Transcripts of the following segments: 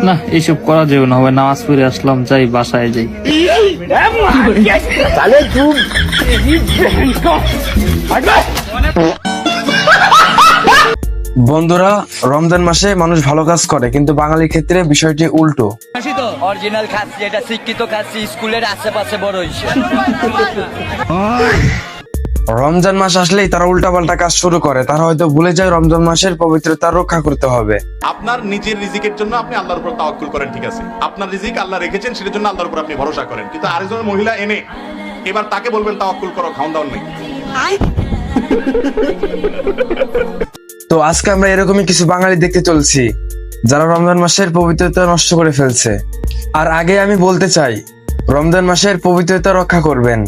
না এইসব করা যাবে না, হবে নামাজ পড়ে আসলাম, যাই বাসায় যাই। বন্ধুরা, রমজান মাসে মানুষ ভালো কাজ করে, কিন্তু বাঙালির ক্ষেত্রে বিষয়টি উল্টো। অরিজিনাল খাচ্ছি, এটা শিক্ষিত খাচ্ছি, স্কুলের আশেপাশে বড় হইছে। রমজান মাস আসলেই তারা উল্টাপাল্টা কাজ শুরু করে। তারা হয়তো ভুলে যায় রমজান মাসের পবিত্রতা রক্ষা করতে হবে। আপনার নিজের রিজিকের জন্য আপনি আল্লাহর উপর তাওয়াক্কুল করেন, ঠিক আছে, আপনার রিজিক আল্লাহ রেখেছেন, সেটার জন্য আল্লাহর উপর আপনি ভরসা করেন। কিন্তু আরেকজন মহিলা এনে এবার তাকে বলবেন তাওয়াক্কুল করো, খাওন দাওয়ান নেই। তো আজকে আমরা এরকমই কিছু বাঙালি দেখতে চলছি যারা রমজান মাসের পবিত্রতা নষ্ট করে ফেলছে। আর আগে আমি বলতে চাই, রমজান মাসের পবিত্রতা রক্ষা করবেন,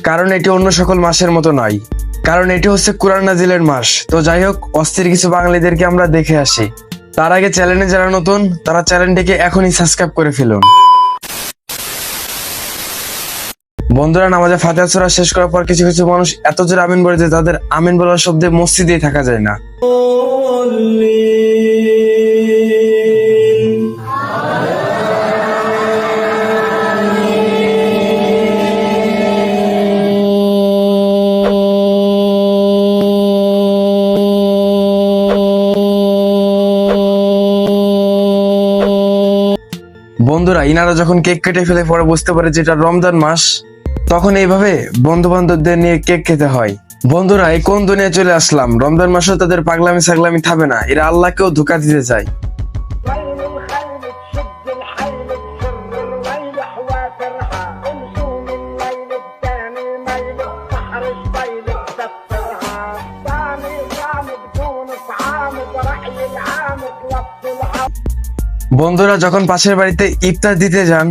কারণ এটি অন্য সকল মাসের মতো নয়, কারণ এটি হচ্ছে কুরআন নাজিলের মাস। তো যাই হোক, অস্থির কিছু বাঙালিদেরকে আমরা দেখে আসি। তার আগে চ্যানেলে যারা নতুন, তারা চ্যানেলটিকে এখনই সাবস্ক্রাইব করে ফেলুন। বন্ধুরা, নামাজে ফাতিহা সূরা শেষ করার পর কিছু কিছু মানুষ এত জোরে আমিন বলে যে তাদের আমিন বলার শব্দে মসজিদেই থাকা যায় না। বন্ধুরা, ইনারা যখন কেক কেটে ফেলে পরে বুঝতে পারে যেটা রমজান মাস, তখন এইভাবে বন্ধু বান্ধবদের নিয়ে কেক খেতে হয়। বন্ধুরা, এই কোন দুনিয়া চলে আসলাম? রমজান মাসেও তাদের পাগলামি ছাগলামি থামে না। এরা আল্লাহকেও ধোঁকা দিতে চায়। বন্ধুরা, যখন পাশের বাড়িতে ইফতার দিতে যান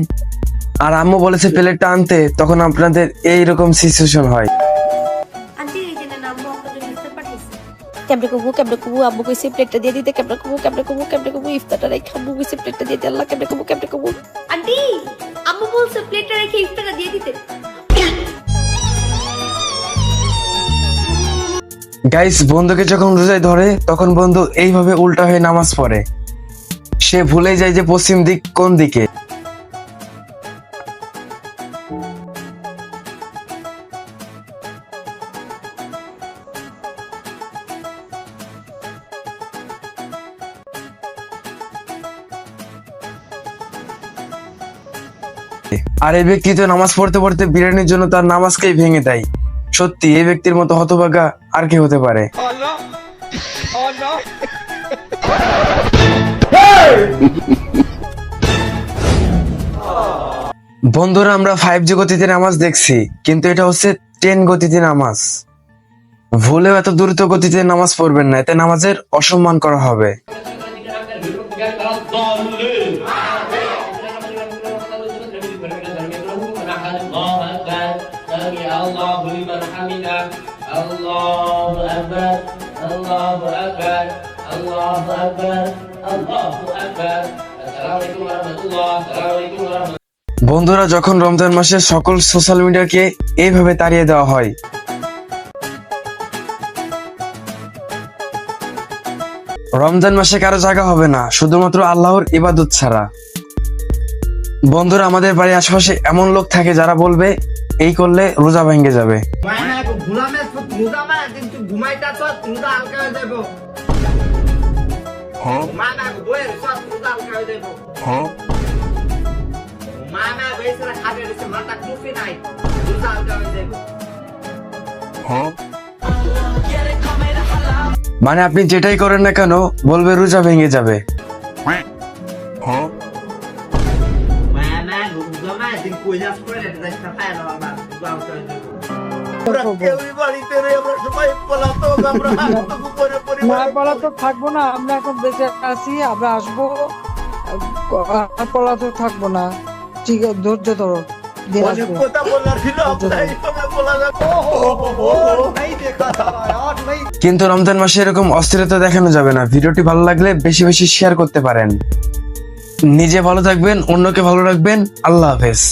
আর আম্মু বলেছে প্লেটটা আনতে, তখন আপনাদের এইরকম সিচুয়েশন হয়। কেমনে কবু আব্বু কইছে প্লেটটা দিয়ে দিতে, কেমনে কবু ইফতারটা রেখে আব্বু কইছে প্লেটটা দিয়ে দিতে, আল্লাহ কেমনে কবু আন্টি আম্মু বলছে প্লেটটা রেখে ইফতারটা দিয়ে দিতে। গাইস, বন্ধুকে যখন রোজায় ধরে তখন বন্ধু এইভাবে উল্টা হয়ে নামাজ পড়ে। সে ভুলে যায় যে পশ্চিম দিক কোন দিকে। আর এই ব্যক্তি তো নামাজ পড়তে পড়তে বিরিয়ানির জন্য তার নামাজকেই ভেঙে দেয়। সত্যি এই ব্যক্তির মতো হতভাগা আর কি হতে পারে? বন্ধুরা, আমরা 5G গতিতে নামাজ দেখছি, কিন্তু এটা হচ্ছে 10 গতিতে নামাজ। ভুলেও এত দ্রুত গতিতে নামাজ পড়বেন না, এতে নামাজের অসম্মান করা হবে। বন্ধুরা, যখন রমজান মাসে সকল সোশ্যাল মিডিয়াকে এইভাবে তাড়িয়ে দেওয়া হয়, রমজান মাসে কারো জায়গা হবে না শুধুমাত্র আল্লাহর ইবাদত ছাড়া। বন্ধুরা, আমাদের বাড়ির আশেপাশে এমন লোক থাকে যারা বলবে এই করলে রোজা ভেঙে যাবে। মানে আপনি যেটাই করেন না কেন বলবে রোজা ভেঙে যাবে। থাকবো না, আমরা এখন বেঁচে আছি, আমরা আসবো, পলাতক থাকবো না। ঠিক আছে, ধৈর্য ধরো। কিন্তু রমজান মাসে এরকম অস্থিরতা দেখানো যাবে না। ভিডিওটি ভালো লাগলে বেশি বেশি শেয়ার করতে পারেন। নিজে ভালো থাকবেন, অন্যকে ভালো রাখবেন। আল্লাহ হাফেজ।